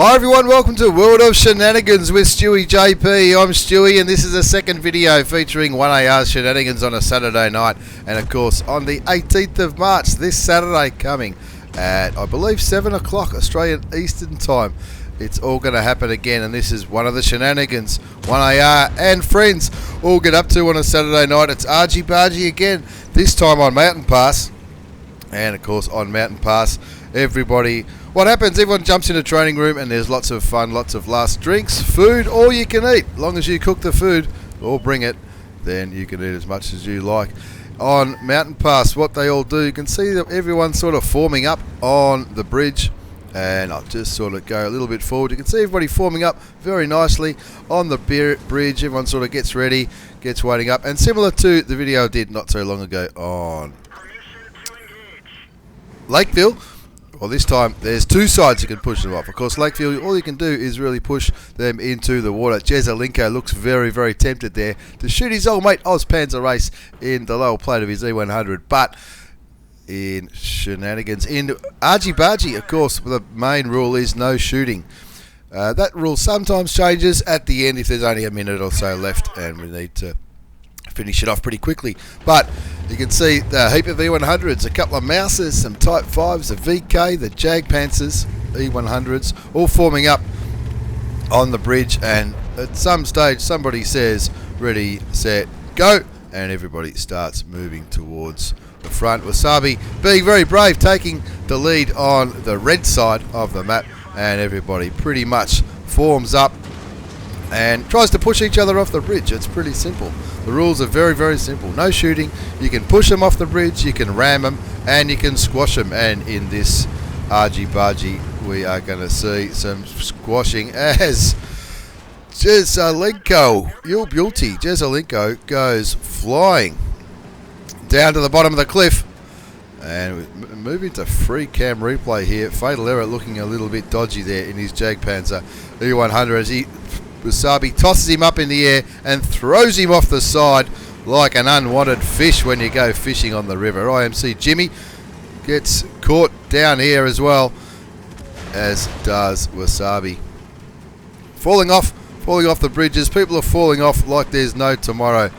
Hi everyone, welcome to World of Shenanigans with stewiejp. I'm Stewie and this is the second video featuring 1AR Shenanigans on a Saturday night. And of course on the 18th of March, this Saturday coming at I believe 7 o'clock Australian Eastern Time. It's all going to happen again, and this is one of the shenanigans 1AR and friends all get up to on a Saturday night. It's argy bargy again, this time on Mountain Pass. And of course on Mountain Pass, what happens, everyone jumps in a training room and there's lots of fun, lots of last drinks, food, all you can eat. As long as you cook the food or bring it, then you can eat as much as you like. On Mountain Pass, what they all do, you can see that everyone's sort of forming up on the bridge. And I'll just sort of go a little bit forward. You can see everybody forming up very nicely on the bridge. Everyone sort of gets ready, gets waiting up. And similar to the video I did not so long ago on Lakeville, well, this time there's two sides you can push them off. Of course, Lakeville, all you can do is really push them into the water. Jezza looks very, very tempted there to shoot his old mate Ozpanzer Race in the lower plate of his E100. But in Shenanigans, in Argy Bargy, of course, the main rule is no shooting. That rule sometimes changes at the end if there's only a minute or so left and we need to finish it off pretty quickly. But you can see the heap of E100s, a couple of Mouses, some Type 5s, a VK, the Jag Panthers, E100s, all forming up on the bridge. And at some stage somebody says, ready, set, go, and everybody starts moving towards the front. Wasabi being very brave, taking the lead on the red side of the map, and everybody pretty much forms up and tries to push each other off the bridge. It's pretty simple. The rules are very, very simple. No shooting. You can push them off the bridge, you can ram them, and you can squash them. And in this argy bargy, we are going to see some squashing as Jezza goes flying down to the bottom of the cliff. And we're moving to free cam replay here. Fatal error looking a little bit dodgy there in his Jag Panzer E100 as Wasabi tosses him up in the air and throws him off the side like an unwanted fish when you go fishing on the river. IMC Jimmy gets caught down here as well, as does Wasabi. Falling off the bridges. People are falling off like there's no tomorrow.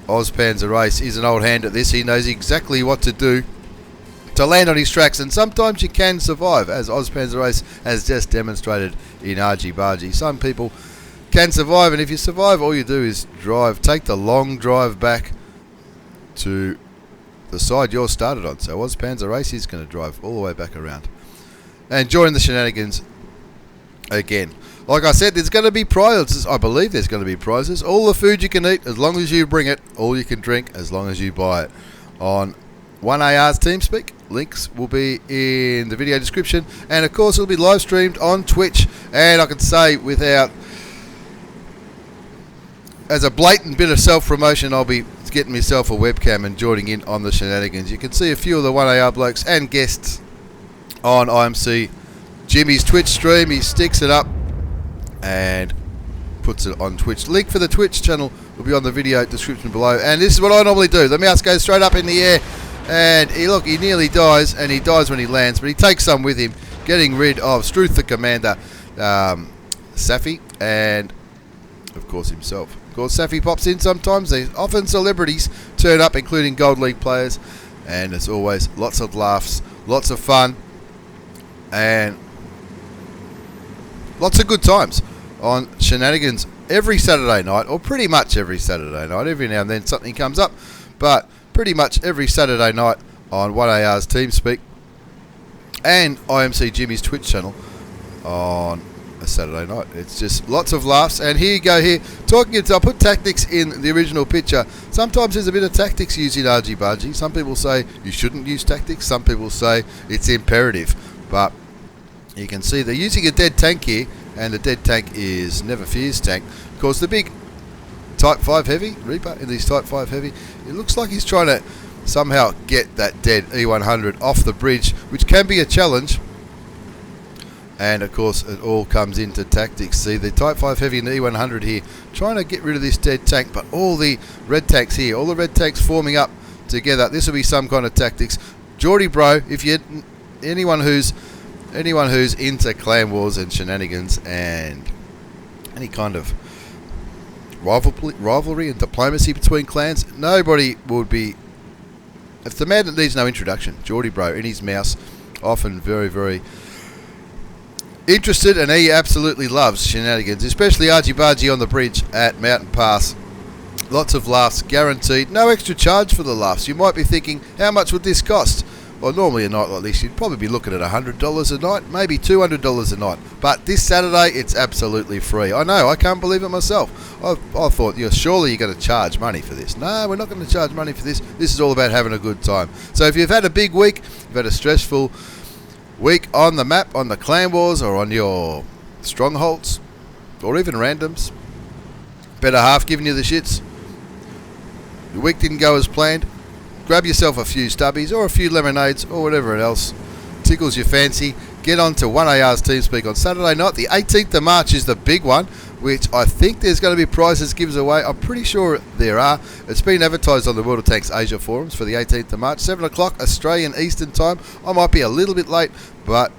Ozpanzer Race is an old hand at this. He knows exactly what to do to land on his tracks, and sometimes you can survive, as Ozpanzer Race has just demonstrated in Argy Bargy. Some people can survive, and if you survive, all you do is take the long drive back to the side you're started on. So Ozpanzer Race is going to drive all the way back around and join the shenanigans again. Like I said, there's going to be prizes. I believe there's going to be prizes. All the food you can eat as long as you bring it. All you can drink as long as you buy it. On 1AR's TeamSpeak, links will be in the video description, and of course it'll be live streamed on Twitch. And I can say, without as a blatant bit of self-promotion, I'll be getting myself a webcam and joining in on the shenanigans. You can see a few of the 1AR blokes and guests on IMC Jimmy's Twitch stream. He sticks it up and puts it on Twitch. Link for the Twitch channel will be on the video description below. And this is what I normally do. The mouse goes straight up in the air, and he nearly dies, and he dies when he lands, but he takes some with him, getting rid of Struth the Commander, Safi, and of course himself. Of course, Safi pops in sometimes. Often celebrities turn up, including Gold League players, and as always, lots of laughs, lots of fun, and lots of good times on Shenanigans every Saturday night, or pretty much every Saturday night. Every now and then something comes up, but pretty much every Saturday night on 1AR's TeamSpeak and IMC Jimmy's Twitch channel on a Saturday night. It's just lots of laughs. And here you go here, I'll put tactics in the original picture. Sometimes there's a bit of tactics used in Argy Bargy. Some people say you shouldn't use tactics. Some people say it's imperative. But you can see they're using a dead tank here, and the dead tank is Never Fear's tank. Of course, the big Type 5 Heavy, Reaper in these Type 5 Heavy, it looks like he's trying to somehow get that dead E100 off the bridge, which can be a challenge. And of course, it all comes into tactics. See, the Type 5 Heavy and the E100 here, trying to get rid of this dead tank, but all the red tanks here, all the red tanks forming up together. This will be some kind of tactics. JORDYBRO, if you anyone who's anyone who's into clan wars and shenanigans and any kind of rivalry and diplomacy between clans, nobody would be... It's the man that needs no introduction. JORDYBRO in his mouse, often very, very interested, and he absolutely loves shenanigans, especially argy-bargy on the bridge at Mountain Pass. Lots of laughs guaranteed. No extra charge for the laughs. You might be thinking, how much would this cost? Well, normally a night like this, you'd probably be looking at $100 a night, maybe $200 a night. But this Saturday, it's absolutely free. I know, I can't believe it myself. I thought, surely you're going to charge money for this. No, we're not going to charge money for this. This is all about having a good time. So if you've had a big week, you've had a stressful week on the map, on the clan wars, or on your strongholds, or even randoms, better half giving you the shits, your week didn't go as planned, grab yourself a few stubbies or a few lemonades or whatever else tickles your fancy. Get on to 1AR's TeamSpeak on Saturday night. The 18th of March is the big one, which I think there's going to be prizes gives away. I'm pretty sure there are. It's been advertised on the World of Tanks Asia forums for the 18th of March, 7 o'clock Australian Eastern Time. I might be a little bit late, but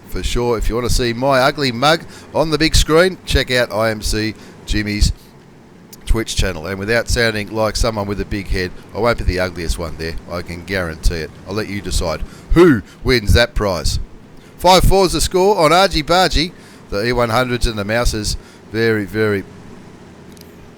for sure, if you want to see my ugly mug on the big screen, check out IMC Jimmy's Twitch channel. And without sounding like someone with a big head, I won't be the ugliest one there. I can guarantee it. I'll let you decide who wins that prize. 5-4's the score on argy-bargy. The E100s and the mouses, very, very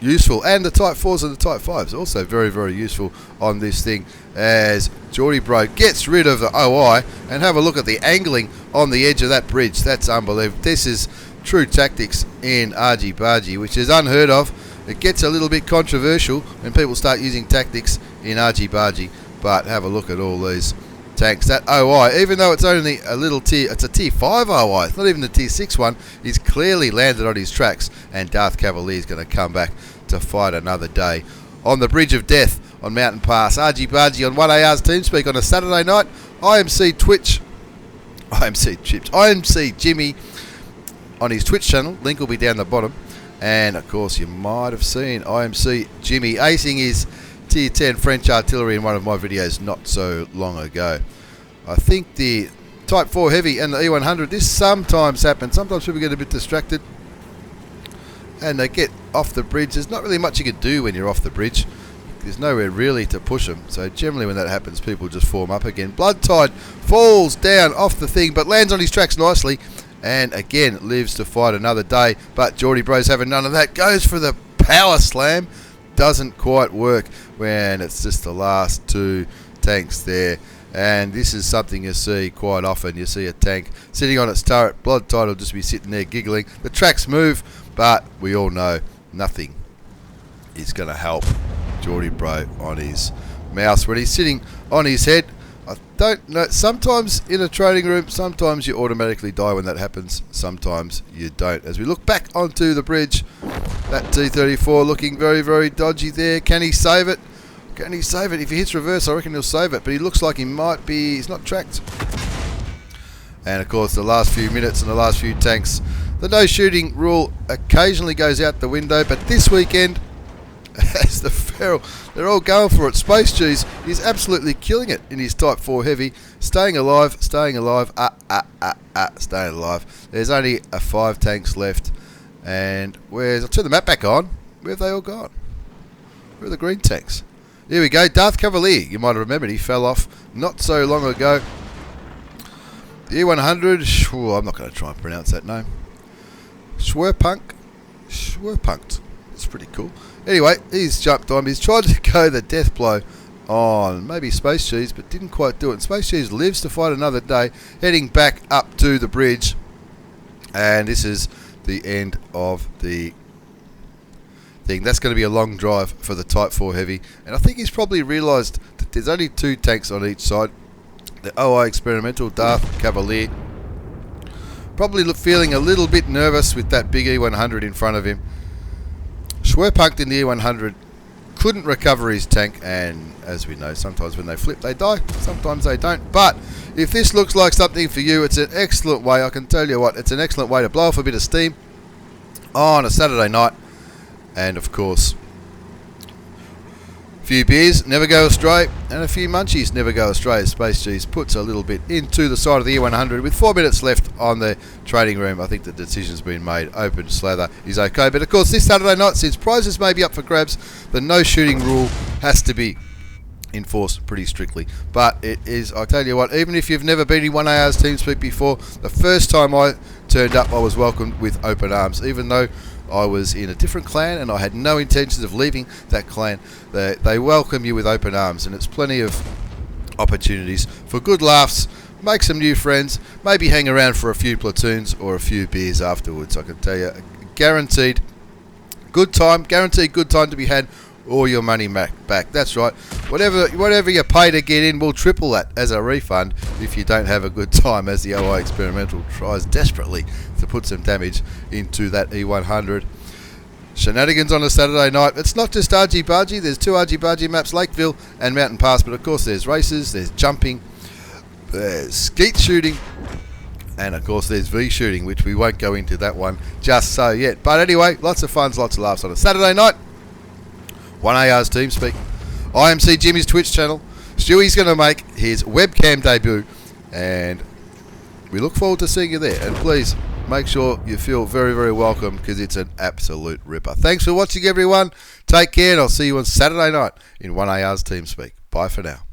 useful. And the Type 4s and the Type 5s, also very, very useful on this thing, as JORDYBRO gets rid of the OI. And have a look at the angling on the edge of that bridge. That's unbelievable. This is true tactics in argy-bargy, which is unheard of. It gets a little bit controversial when people start using tactics in argy-bargy, but have a look at all these tanks. That OI, even though it's only a little tier, it's a tier 5 OI, it's not even the tier 6 one, he's clearly landed on his tracks, and Darth Cavalier's going to come back to fight another day on the Bridge of Death on Mountain Pass. Argy-bargy on 1AR's TeamSpeak on a Saturday night. IMC Twitch, IMC Jimmy on his Twitch channel, link will be down the bottom. And of course you might have seen IMC Jimmy acing his tier 10 French artillery in one of my videos not so long ago. I think the Type 4 Heavy and the E100, this sometimes happens. Sometimes people get a bit distracted and they get off the bridge. There's not really much you can do when you're off the bridge. There's nowhere really to push them. So generally when that happens, people just form up again. Bloodtide falls down off the thing but lands on his tracks nicely. And again, lives to fight another day. But JORDYBRO's having none of that. Goes for the power slam. Doesn't quite work when it's just the last two tanks there. And this is something you see quite often. You see a tank sitting on its turret. Bloodtide will just be sitting there giggling. The tracks move, but we all know nothing is going to help JORDYBRO on his mouse when he's sitting on his head. I don't know, sometimes in a training room, sometimes you automatically die when that happens, sometimes you don't. As we look back onto the bridge, that T-34 looking very, very dodgy there. Can he save it? Can he save it? If he hits reverse, I reckon he'll save it, but he looks like he might be, he's not tracked. And of course, the last few minutes and the last few tanks, the no shooting rule occasionally goes out the window, but this weekend, as the feral, they're all going for it. Space Cheese is absolutely killing it in his Type 4 Heavy. Staying alive, staying alive, staying alive. There's only 5 tanks left. And I'll turn the map back on. Where have they all gone? Where are the green tanks? Here we go, Darth Cavalier. You might have remembered he fell off not so long ago. The E100, I'm not going to try and pronounce that name. Schwerpunkt. It's pretty cool. Anyway, he's jumped on. He's tried to go the death blow on maybe Space Cheese, but didn't quite do it. And Space Cheese lives to fight another day, heading back up to the bridge. And this is the end of the thing. That's going to be a long drive for the Type 4 Heavy. And I think he's probably realised that there's only 2 tanks on each side. The OI Experimental, Darth Cavalier. Probably feeling a little bit nervous with that big E100 in front of him. Schwerpunkt in the E100 couldn't recover his tank, and as we know, sometimes when they flip they die, sometimes they don't. But if this looks like something for you, it's an excellent way, I can tell you what, it's an excellent way to blow off a bit of steam on a Saturday night. And of course, few beers never go astray, and a few munchies never go astray. Space Cheese puts a little bit into the side of the E100 with 4 minutes left on the trading room. I think the decision's been made. Open slather is okay, but of course this Saturday night, since prizes may be up for grabs, the no shooting rule has to be enforced pretty strictly. But it is, I tell you what, even if you've never been in 1AR's TeamSpeak before, the first time I turned up I was welcomed with open arms, even though I was in a different clan and I had no intentions of leaving that clan. They welcome you with open arms, and it's plenty of opportunities for good laughs, make some new friends, maybe hang around for a few platoons or a few beers afterwards. I can tell you, guaranteed good time to be had, or your money back. That's right. Whatever you pay to get in, we'll triple that as a refund if you don't have a good time, as the OI Experimental tries desperately to put some damage into that E100. Shenanigans on a Saturday night. It's not just Argy Bargy. There's 2 Argy Bargy maps, Lakeville and Mountain Pass, but of course there's races, there's jumping, there's skeet shooting, and of course there's V shooting, which we won't go into that one just so yet. But anyway, lots of fun, lots of laughs on a Saturday night. 1AR's TeamSpeak. IMC Jimmy's Twitch channel. Stewie's going to make his webcam debut, and we look forward to seeing you there. And please make sure you feel very, very welcome, because it's an absolute ripper. Thanks for watching, everyone. Take care, and I'll see you on Saturday night in 1AR's TeamSpeak. Bye for now.